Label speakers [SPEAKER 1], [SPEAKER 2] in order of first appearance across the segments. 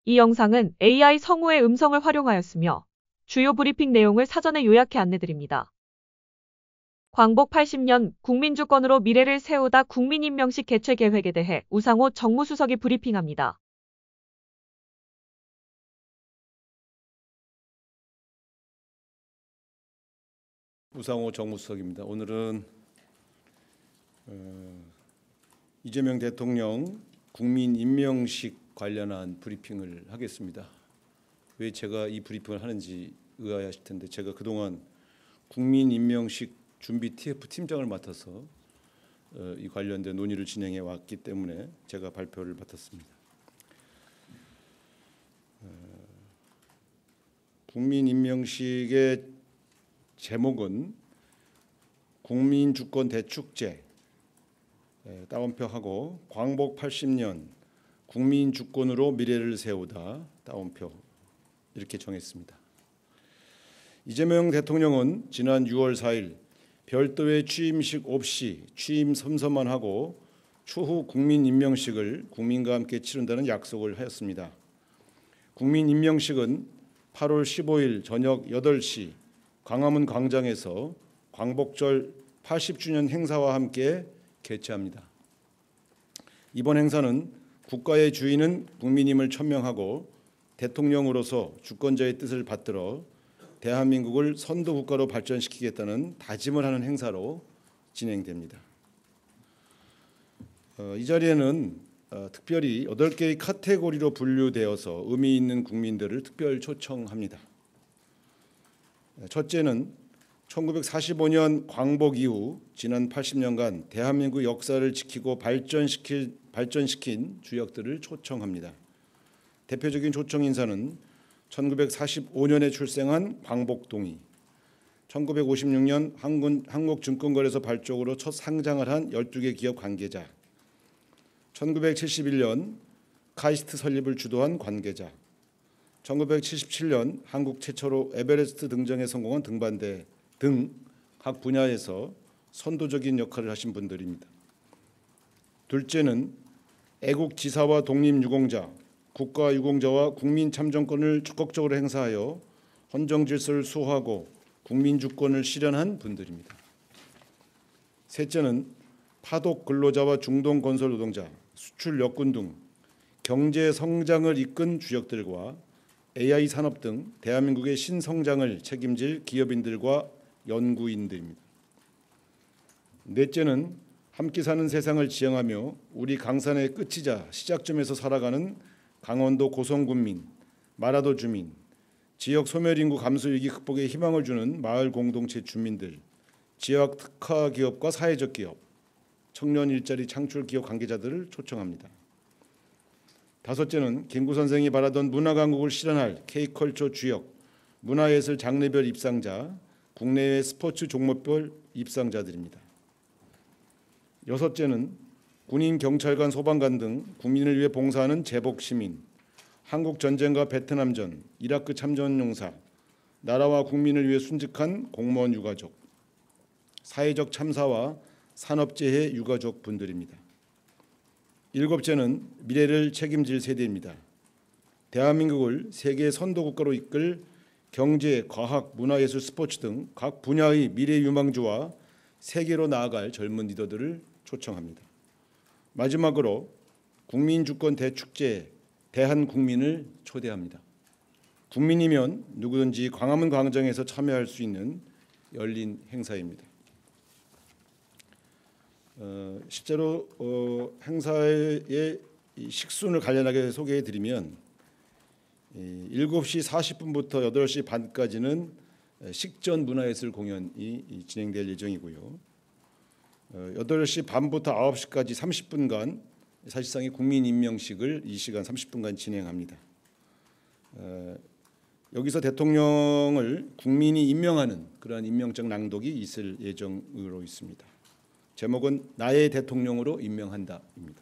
[SPEAKER 1] 이 영상은 AI 성우의 음성을 활용하였으며 주요 브리핑 내용을 사전에 요약해 안내드립니다. 광복 80년 국민주권으로 미래를 세우다 국민임명식 개최 계획에 대해 우상호 정무수석이 브리핑합니다.
[SPEAKER 2] 우상호 정무수석입니다. 오늘은 이재명 대통령 국민임명식 관련한 브리핑을 하겠습니다. 왜 제가 이 브리핑을 하는지 의아하실 텐데, 제가 그동안 국민임명식 준비 TF 팀장을 맡아서 이 관련된 논의를 진행해 왔기 때문에 제가 발표를 맡았습니다. 국민임명식의 제목은 국민주권 대축제 따옴표하고 광복 80년 국민주권으로 미래를 세우다 따옴표 이렇게 정했습니다. 이재명 대통령은 지난 6월 4일 별도의 취임식 없이 취임 선서만 하고 추후 국민임명식을 국민과 함께 치른다는 약속을 하였습니다. 국민임명식은 8월 15일 저녁 8시 광화문 광장에서 광복절 80주년 행사와 함께 개최합니다. 이번 행사는 국가의 주인은 국민임을 천명하고 대통령으로서 주권자의 뜻을 받들어 대한민국을 선도국가로 발전시키겠다는 다짐을 하는 행사로 진행됩니다. 이 자리에는 특별히 8개의 카테고리로 분류되어서 의미 있는 국민들을 특별 초청합니다. 첫째는 1945년 광복 이후 지난 80년간 대한민국 역사를 지키고 발전시킨 주역들을 초청합니다. 대표적인 초청 인사는 1945년에 출생한 광복동이, 1956년 한국증권거래소 발족으로 첫 상장을 한 12개 기업 관계자, 1971년 카이스트 설립을 주도한 관계자, 1977년 한국 최초로 에베레스트 등정에 성공한 등반대 등 각 분야에서 선도적인 역할을 하신 분들입니다. 둘째는 애국지사와 독립유공자, 국가유공자와 국민참정권을 적극적으로 행사하여 헌정질서를 수호하고 국민주권을 실현한 분들입니다. 셋째는 파독 근로자와 중동건설 노동자, 수출 역군 등 경제 성장을 이끈 주역들과 AI 산업 등 대한민국의 신성장을 책임질 기업인들과 연구인들입니다. 넷째는 함께 사는 세상을 지향하며 우리 강산의 끝이자 시작점에서 살아가는 강원도 고성군민, 마라도 주민, 지역 소멸인구 감소 위기 극복에 희망을 주는 마을 공동체 주민들, 지역 특화 기업과 사회적 기업, 청년 일자리 창출 기업 관계자들을 초청합니다. 다섯째는 김구 선생이 바라던 문화강국을 실현할 K컬처 주역, 문화예술 장르별 입상자, 국내외 스포츠 종목별 입상자들입니다. 여섯째는 군인, 경찰관, 소방관 등 국민을 위해 봉사하는 제복시민, 한국전쟁과 베트남전, 이라크 참전용사, 나라와 국민을 위해 순직한 공무원 유가족, 사회적 참사와 산업재해 유가족 분들입니다. 일곱째는 미래를 책임질 세대입니다. 대한민국을 세계 선도국가로 이끌 경제, 과학, 문화예술, 스포츠 등 각 분야의 미래 유망주와 세계로 나아갈 젊은 리더들을 초청합니다. 마지막으로 국민주권 대축제 대한국민을 초대합니다. 국민이면 누구든지 광화문 광장에서 참여할 수 있는 열린 행사입니다. 실제로 행사의 식순을 간략하게 소개해드리면 7시 40분부터 8시 반까지는 식전 문화예술 공연이 진행될 예정이고요. 8시 반부터 9시까지 30분간 사실상의 국민임명식을 이 시간 30분간 진행합니다. 여기서 대통령을 국민이 임명하는 그러한 임명장 낭독이 있을 예정으로 있습니다. 제목은 나의 대통령으로 임명한다입니다.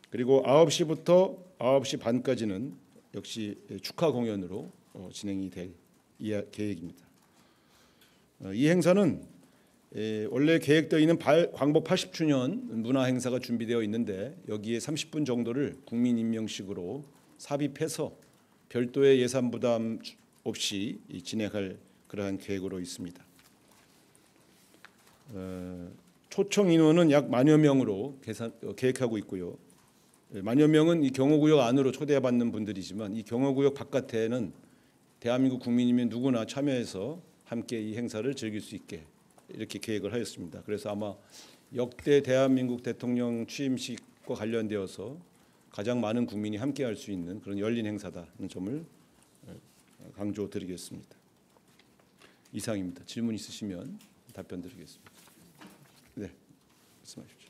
[SPEAKER 2] 그리고 9시부터 9시 반까지는 역시 축하 공연으로 진행이 될 계획입니다. 이 행사는 원래 계획되어 있는 광복 80주년 문화 행사가 준비되어 있는데 여기에 30분 정도를 국민임명식으로 삽입해서 별도의 예산 부담 없이 진행할 그러한 계획으로 있습니다. 초청 인원은 약 10,000여 명으로 계획하고 있고요. 10,000여 명은 이 경호구역 안으로 초대받는 분들이지만 이 경호구역 바깥에는 대한민국 국민이면 누구나 참여해서 함께 이 행사를 즐길 수 있게 이렇게 계획을 하였습니다. 그래서 아마 역대 대한민국 대통령 취임식과 관련되어서 가장 많은 국민이 함께할 수 있는 그런 열린 행사다는 점을 강조드리겠습니다. 이상입니다. 질문 있으시면 답변 드리겠습니다. 네, 말씀하십시오.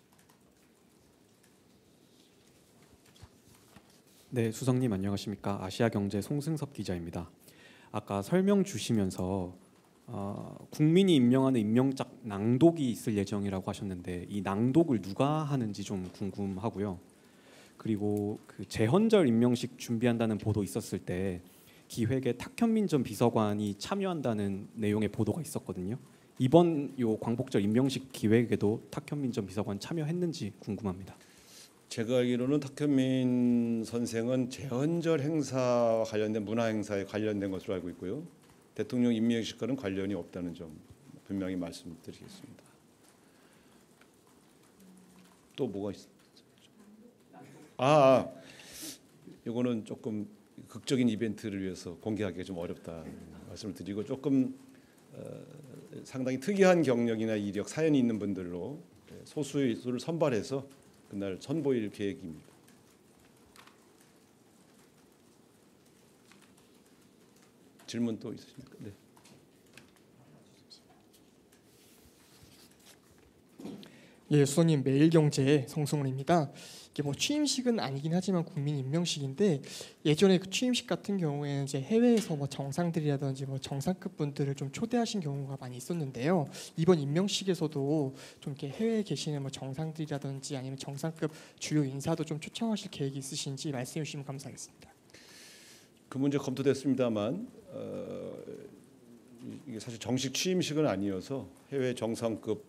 [SPEAKER 3] 네, 수석님 안녕하십니까? 아시아경제 송승섭 기자입니다. 아까 설명 주시면서 국민이 임명하는 임명장 낭독이 있을 예정이라고 하셨는데 이 낭독을 누가 하는지 좀 궁금하고요. 그리고 그 재헌절 임명식 준비한다는 보도 있었을 때 기획에 탁현민 전 비서관이 참여한다는 내용의 보도가 있었거든요. 이번 요 광복절 임명식 기획에도 탁현민 전 비서관 참여했는지 궁금합니다.
[SPEAKER 2] 제가 알기로는 탁현민 선생은 재헌절 행사와 관련된 문화 행사에 관련된 것으로 알고 있고요. 대통령 임명식과는 관련이 없다는 점 분명히 말씀드리겠습니다. 또 뭐가 있어요? 이거는 조금 극적인 이벤트를 위해서 공개하기가 좀 어렵다 말씀을 드리고 조금 상당히 특이한 경력이나 이력, 사연이 있는 분들로 소수를 선발해서 그날 선보일 계획입니다. 질문 또 있으십니까? 네.
[SPEAKER 4] 예, 수석님 매일경제 성승훈입니다. 이게 뭐 취임식은 아니긴 하지만 국민 임명식인데 예전에 그 취임식 같은 경우에는 이제 해외에서 뭐 정상들이라든지 뭐 정상급 분들을 좀 초대하신 경우가 많이 있었는데요. 이번 임명식에서도 좀 이렇게 해외에 계시는 뭐 정상들이라든지 아니면 정상급 주요 인사도 좀 초청하실 계획이 있으신지 말씀해 주시면 감사하겠습니다.
[SPEAKER 2] 그 문제 검토됐습니다만 이게 사실 정식 취임식은 아니어서 해외 정상급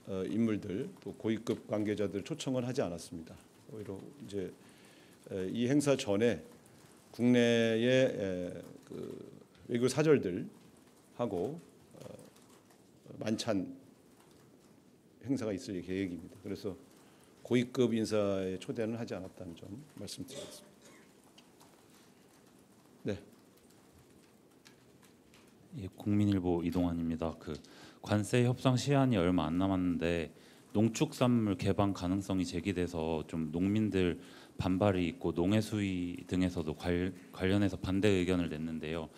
[SPEAKER 2] 인물들 또 고위급 관계자들 초청을 하지 않았습니다. 오히려 이제 이 행사 전에 국내의 그 외교 사절들 하고 만찬 행사가 있을 계획입니다. 그래서 고위급 인사의 초대는 하지 않았다는 점 말씀드리겠습니다. 네.
[SPEAKER 5] 예, 국민일보 이동환입니다. 그 관세 협상 시한이 얼마 안 남았는데 농축산물 개방 가능성이 제기돼서 좀 농민들 반발이 있고 농해 수위 등에서도 관련해서 반대 의견을 냈는데요.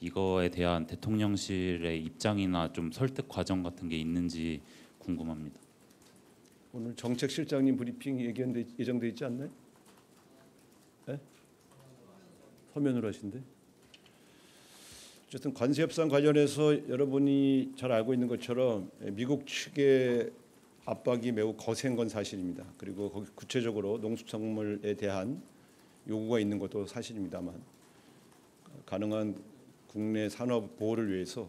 [SPEAKER 5] 이거에 대한 대통령실의 입장이나 좀 설득 과정 같은 게 있는지 궁금합니다.
[SPEAKER 2] 오늘 정책실장님 브리핑 예정돼 있지 않나요? 네? 서면으로 하신대. 어쨌든 관세 협상 관련해서 여러분이 잘 알고 있는 것처럼 미국 측의 압박이 매우 거센 건 사실입니다. 그리고 거기 구체적으로 농수산물에 대한 요구가 있는 것도 사실입니다만 가능한 국내 산업 보호를 위해서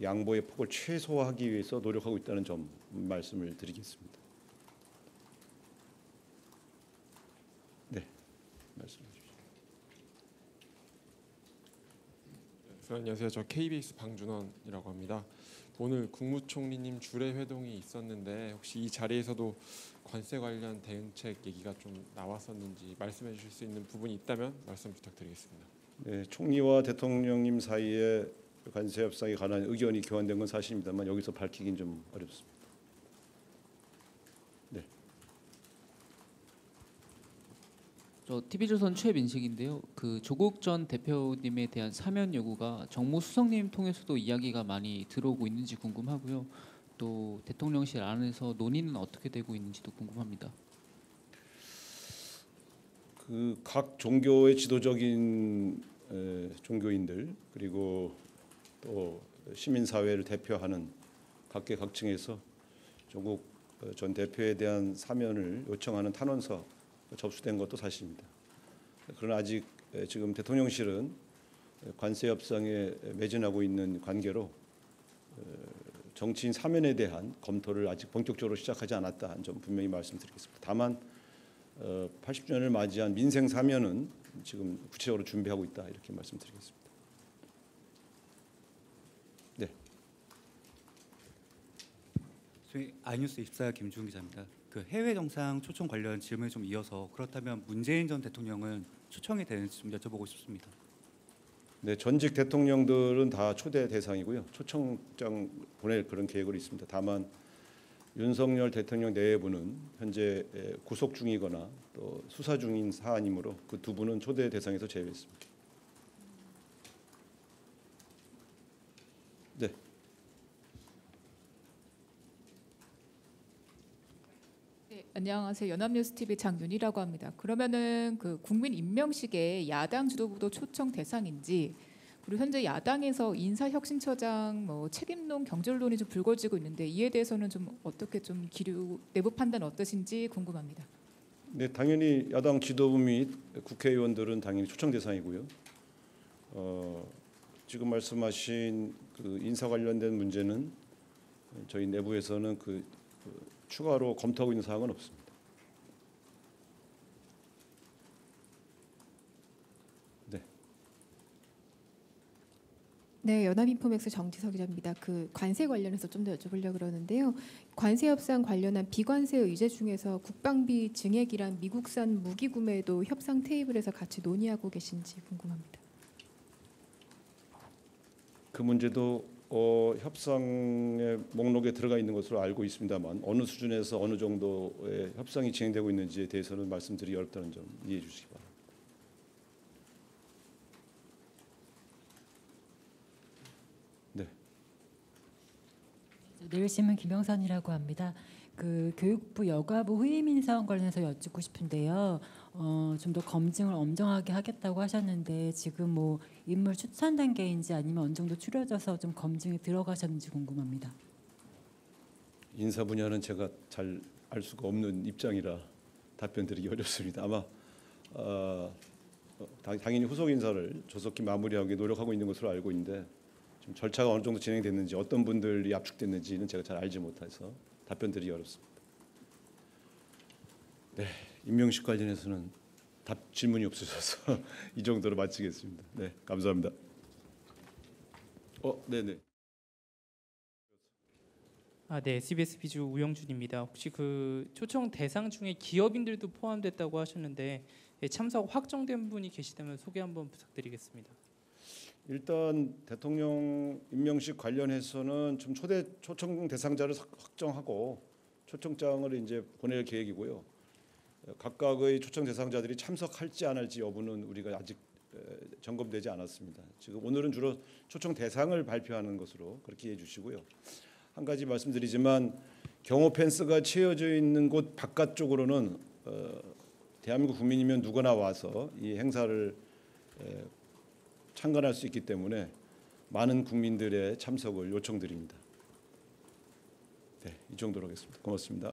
[SPEAKER 2] 양보의 폭을 최소화하기 위해서 노력하고 있다는 점 말씀을 드리겠습니다. 네, 말씀해 주십시오.
[SPEAKER 6] 안녕하세요. 저 KBS 방준원이라고 합니다. 오늘 국무총리님 주례 회동이 있었는데 혹시 이 자리에서도 관세 관련 대응책 얘기가 좀 나왔었는지 말씀해 주실 수 있는 부분이 있다면 말씀 부탁드리겠습니다.
[SPEAKER 2] 네, 총리와 대통령님 사이에 관세 협상에 관한 의견이 교환된 건 사실입니다만 여기서 밝히긴 좀 어렵습니다. 네.
[SPEAKER 7] 저 TV조선 최민식인데요. 그 조국 전 대표님에 대한 사면 요구가 정무수석님 통해서도 이야기가 많이 들어오고 있는지 궁금하고요. 또 대통령실 안에서 논의는 어떻게 되고 있는지도 궁금합니다.
[SPEAKER 2] 그 각 종교의 지도적인 종교인들 그리고 또 시민사회를 대표하는 각계각층에서 조국 전 대표에 대한 사면을 요청하는 탄원서 접수된 것도 사실입니다. 그러나 아직 지금 대통령실은 관세 협상에 매진하고 있는 관계로 정치인 사면에 대한 검토를 아직 본격적으로 시작하지 않았다는 점 분명히 말씀드리겠습니다. 다만 80주년을 맞이한 민생 사면은 지금 구체적으로 준비하고 있다 이렇게 말씀드리겠습니다. 네.
[SPEAKER 8] 저희 아이뉴스 24 김주훈 기자입니다. 그 해외 정상 초청 관련 질문에 좀 이어서 그렇다면 문재인 전 대통령은 초청이 되는지 좀 여쭤보고 싶습니다.
[SPEAKER 2] 네, 전직 대통령들은 다 초대 대상이고요. 초청장 보낼 그런 계획으로 있습니다. 다만 윤석열 대통령 내외부는 현재 구속 중이거나 또 수사 중인 사안이므로 그 두 분은 초대 대상에서 제외했습니다. 네.
[SPEAKER 9] 네, 안녕하세요. 연합뉴스TV 장윤희라고 합니다. 그러면은 그 국민 임명식에 야당 지도부도 초청 대상인지, 그리고 현재 야당에서 인사혁신처장 책임론 경질론이 좀 불거지고 있는데 이에 대해서는 좀 어떻게 좀 기류 내부 판단 어떠신지 궁금합니다.
[SPEAKER 2] 네, 당연히 야당 지도부 및 국회의원들은 당연히 초청 대상이고요. 지금 말씀하신 그 인사 관련된 문제는 저희 내부에서는 추가로 검토하고 있는 사항은 없습니다.
[SPEAKER 10] 네, 연합인포맥스 정지석 기자입니다. 그 관세 관련해서 좀 더 여쭤보려고 그러는데요. 관세 협상 관련한 비관세 의제 중에서 국방비 증액이란 미국산 무기 구매도 협상 테이블에서 같이 논의하고 계신지 궁금합니다.
[SPEAKER 2] 그 문제도 협상의 목록에 들어가 있는 것으로 알고 있습니다만 어느 수준에서 어느 정도의 협상이 진행되고 있는지에 대해서는 말씀드리기 어렵다는 점 이해해 주시기 바랍니다.
[SPEAKER 11] 내일신문 김영선이라고 합니다. 그 교육부 여가부 후임 인사원 관련해서 여쭙고 싶은데요. 좀 더 검증을 엄정하게 하겠다고 하셨는데 지금 뭐 인물 추천 단계인지 아니면 어느 정도 추려져서 좀 검증에 들어가셨는지 궁금합니다.
[SPEAKER 2] 인사 분야는 제가 잘 알 수가 없는 입장이라 답변드리기 어렵습니다. 아마 당연히 후속 인사를 조속히 마무리하기 노력하고 있는 것으로 알고 있는데 좀 절차가 어느 정도 진행됐는지 어떤 분들이 압축됐는지는 제가 잘 알지 못해서 답변드리기 어렵습니다. 네, 임명식 관련해서는 질문이 없으셔서 이 정도로 마치겠습니다. 네, 감사합니다. 네네.
[SPEAKER 12] 네, SBS 비주 우영준입니다. 혹시 그 초청 대상 중에 기업인들도 포함됐다고 하셨는데 참석 확정된 분이 계시다면 소개 한번 부탁드리겠습니다.
[SPEAKER 2] 일단 대통령 임명식 관련해서는 좀 초청 대상자를 확정하고 초청장을 이제 보낼 계획이고요. 각각의 초청 대상자들이 참석할지 안 할지 여부는 우리가 아직 점검되지 않았습니다. 지금 오늘은 주로 초청 대상을 발표하는 것으로 그렇게 이해해 주시고요. 한 가지 말씀드리지만 경호 펜스가 채워져 있는 곳 바깥쪽으로는 대한민국 국민이면 누구나 와서 이 행사를 참관할 수 있기 때문에 많은 국민들의 참석을 요청드립니다. 네, 이 정도로 하겠습니다. 고맙습니다.